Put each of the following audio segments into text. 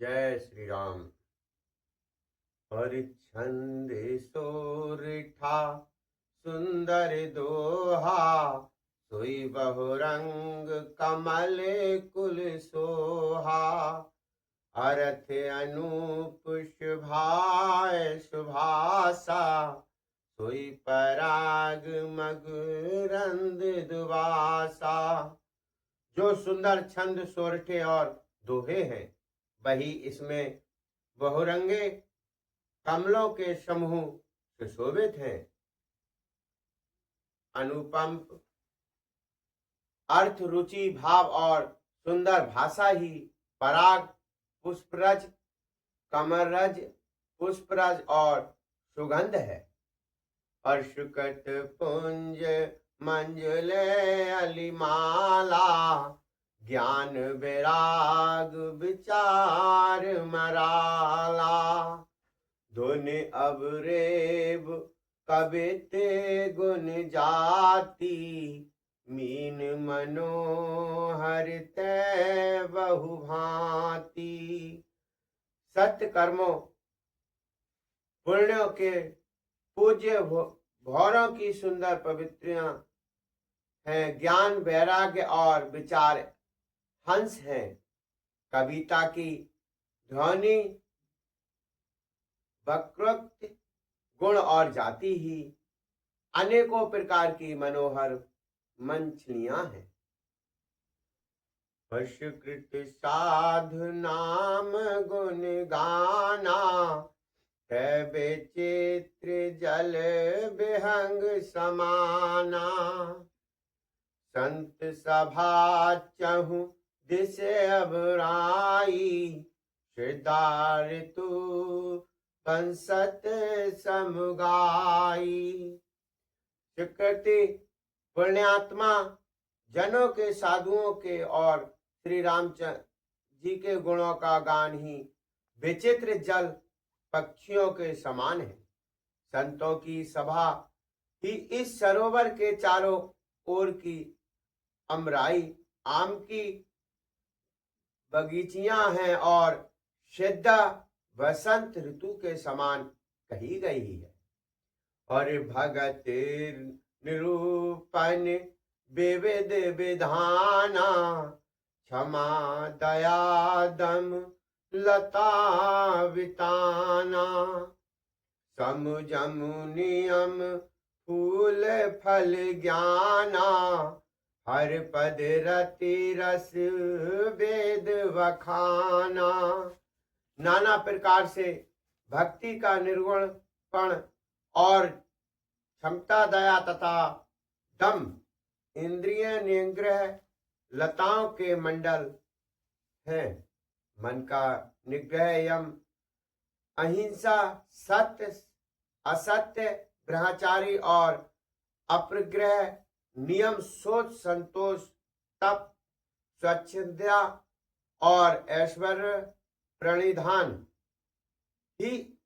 जय श्री राम। और छंद सोरठा सुंदर दोहा, सोई बहुरंग कमल कुल सोहा। अर्थ अनूप शुभाय शुभासा, सोई पराग मगरंद दुवासा। जो सुंदर छंद सोरठे और दोहे हैं, वही इसमें बहुरंगे कमलों के समूह सुशोभित हैं। अनुपम अर्थ, रुचि, भाव और सुंदर भाषा ही पराग, पुष्परज, कमरज, पुष्परज और सुगंध है। और शुकट पुंज मंजुले अलिमाला, ज्ञान विराग विचार मराला। धुनि अवरेब कविते गुण जाति, मीन मनोहर तै बहु भांति। सत्य कर्मों, पुण्यों के पूज्य भौरों की सुंदर पवित्रियां हैं। ज्ञान, वैराग्य और विचार हंस हैं। कविता की ध्वनि, वक्रोक्त गुण और जाति ही अनेकों प्रकार की मनोहर मंचलियां हैं। पशुकृत साधु नाम गुण गाना, विचित्र जल विहंग समाना। संत सभा चहु दिस अबराई, श्रद्धारितु पंसत समुगाई। स्वीकृति पुण्यात्मा जनों के, साधुओं के और श्री रामचंद्र जी के गुणों का गान ही विचित्र जल पक्षियों के समान है। संतों की सभा ही इस सरोवर के चारों ओर की अमराई, आम की बगीचियां हैं और सिद्धा वसंत ऋतु के समान कही गई है। और भगत निरूपण विविध विधाना, क्षमा दया दम लता विताना। समुझम नियम फूल फल ज्ञाना, हर पद रति रस वेद वखाना। नाना प्रकार से भक्ति का निर्गुणपण और क्षमता, दया तथा दम, इंद्रिय निग्रह लताओं के मंडल हैं। मन का निग्रह, यम, अहिंसा, सत्य, असत्य, ब्रह्मचारी और अप्रग्रह नियम, सोच, संतोष, तप, स्वच्छता और ऐश्वर्य प्रणिधान ही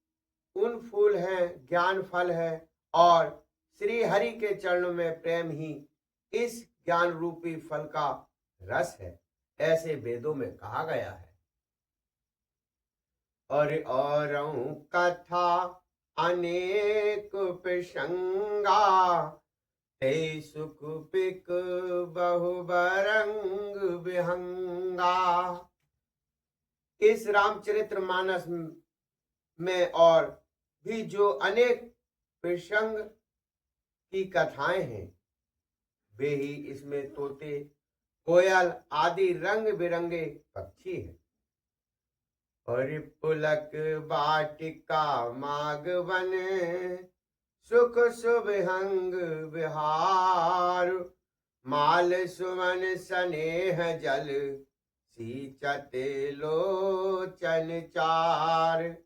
उन फूल हैं, ज्ञान फल है। और श्री हरि के चरणों में प्रेम ही इस ज्ञान रूपी फल का रस है, ऐसे वेदों में कहा गया है। और कथा अनेक प्रसंगा, ते सुख पिक बहु बरंग विहंगा। इस रामचरित्र मानस में और भी जो अनेक प्रसंग की कथाएं हैं, वे ही इसमें तोते, कोयल आदि रंग बिरंगे पक्षी हैं। और पुलक बाटिका मागवन, सुख सुविहंग विहार। माल सुमन स्नेह जल, सींचते लोचन चार।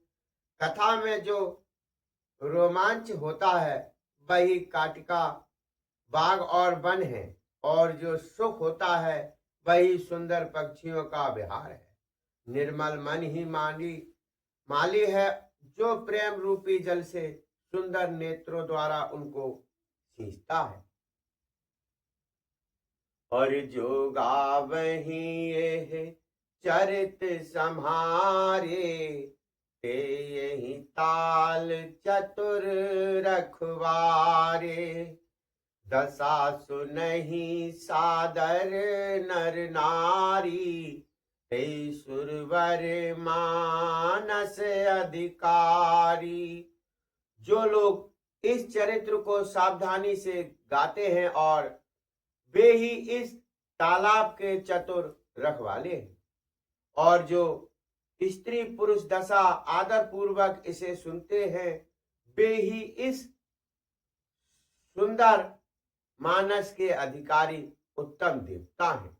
कथा में जो रोमांच होता है, वही काटिका, बाग और वन है। और जो सुख होता है, वही सुंदर पक्षियों का विहार है। निर्मल मन ही माली है, जो प्रेम रूपी जल से सुंदर नेत्रों द्वारा उनको सींचता है। और जो गावहीं ये चरित सम्हारे, ते यही ताल चतुर रखवारे। दशा सुनहि सादर नर नारी, ते सुरवर मानस अधिकारी। जो लोग इस चरित्र को सावधानी से गाते हैं और वे ही इस तालाब के चतुर रखवाले हैं, और जो स्त्री पुरुष दशा आदर पूर्वक इसे सुनते हैं, वे ही इस सुंदर मानस के अधिकारी उत्तम देवता हैं।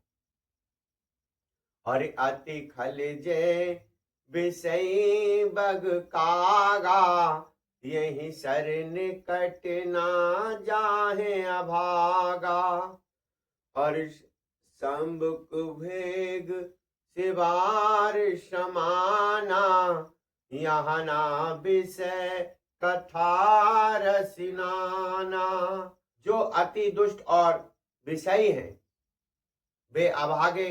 और अति खल जय विषय बग कागा, यही सर निकट ना जाहे अभागा। और संबुक भेग शिवार समाना, यहाँ ना विषय कथा रसिनाना। जो अति दुष्ट और विषयी हैं, वे अभागे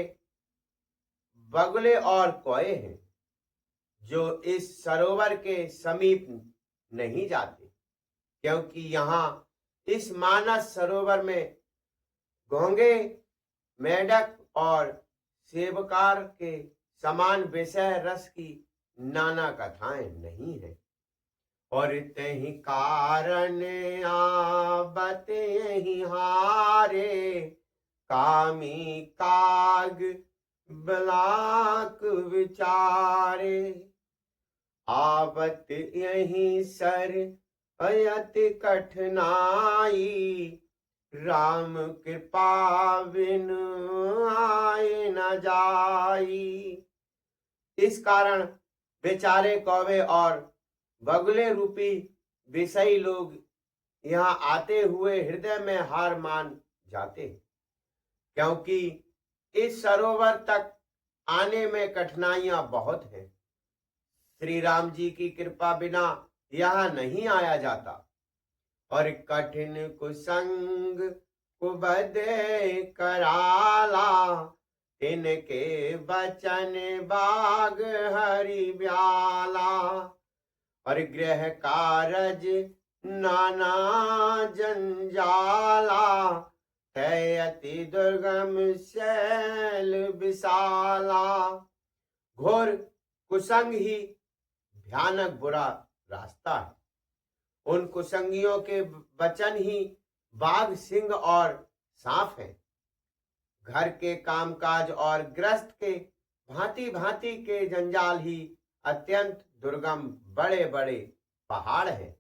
बगुले और कौए हैं, जो इस सरोवर के समीप नहीं जाते, क्योंकि यहाँ इस मानस सरोवर में घोंगे, मेढक और सेवकार के समान विषय रस की नाना कथाएं नहीं है। और तहि कारण आवत यही हारे, कामी काग बलाक विचारे। आवत यही सर अयति कठिनाई, राम कृपा बिन आए न जाई। इस कारण बेचारे कौवे और बगुले रूपी विषयी लोग यहाँ आते हुए हृदय में हार मान जाते, क्योंकि इस सरोवर तक आने में कठिनाइयां बहुत हैं। श्री राम जी की कृपा बिना यहाँ नहीं आया जाता। और कठिन कुसंग कुबदे कराला, इनके बचन बाग हरि ब्याला। और गृह कारज नाना जंजाला, है अति दुर्गम शैल विशाला। घोर कुसंग ही भयानक बुरा रास्ता है। उन कुसंगियों के वचन ही बाघ, सिंह और सांप हैं। घर के कामकाज और ग्रस्त के भांति भांति के जंजाल ही अत्यंत दुर्गम बड़े बड़े पहाड़ हैं।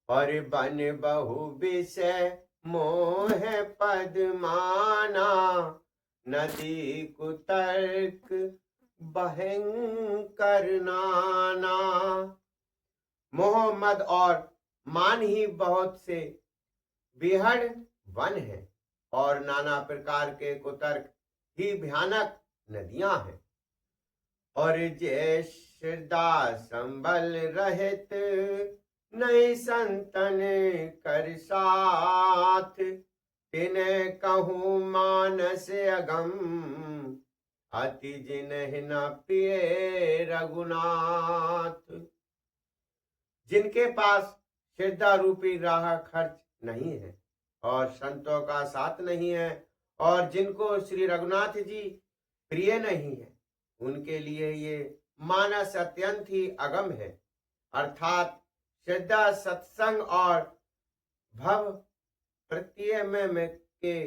और बन बहु विषय मोह पदमाना, नदी कुतर्क भयंकर नाना। मोह मद और मान ही बहुत से बिहड़ वन है, और नाना प्रकार के कुतर्क ही भयानक नदियां हैं। और जय श्रद्धा संबल रहित, नहीं संतन कर साथ, तिन्ह कहूँ मानस अगम, अति जिन्ह न पिए रघुनाथ। जिनके पास श्रद्धा रूपी राह खर्च नहीं है और संतों का साथ नहीं है, और जिनको श्री रघुनाथ जी प्रिय नहीं है, उनके लिए ये मानस अत्यंत ही अगम है। अर्थात श्रद्धा, सत्संग और भव प्रत्यय में के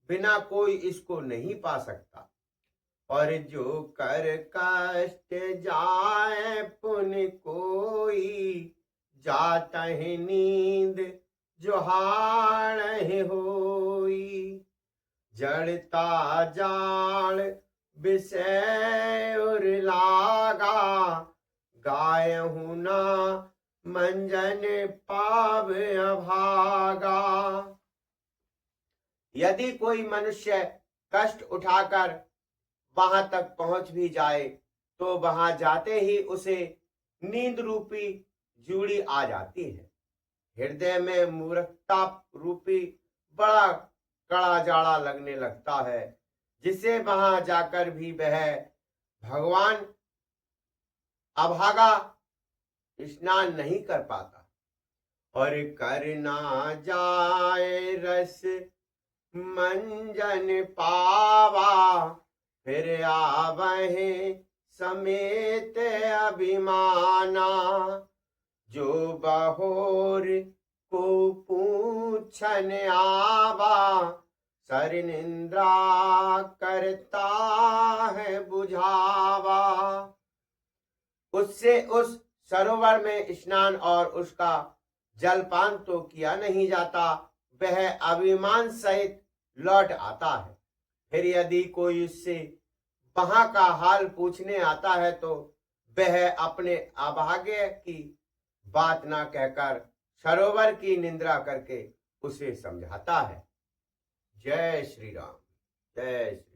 बिना कोई इसको नहीं पा सकता। और जो कर कष्ट जाए पुण्य कोई, जाता है नींद जोहाड़ होई। जड़ता जाल विषय उर लागा, गाय हूं ना मंजन पाव अभागा। यदि कोई मनुष्य कष्ट उठाकर वहां तक पहुंच भी जाए, तो वहां जाते ही उसे नींद रूपी जूड़ी आ जाती है। हृदय में मूर्खता रूपी बड़ा कड़ा जाड़ा लगने लगता है, जिसे वहां जाकर भी वह भगवान अभागा स्नान नहीं कर पाता और करना जाए रस मंजन पावा, फिर आवहे समेत अभिमाना। जो बहोर को पूछन आवा, सर निंद्रा करता है बुझावा। उससे उस सरोवर में स्नान और उसका जलपान तो किया नहीं जाता, वह अभिमान सहित लौट आता है। फिर यदि कोई उससे वहां का हाल पूछने आता है तो वह अपने अभाग्य की बात ना कहकर सरोवर की निंदा करके उसे समझाता है। जय श्री राम, जय श्री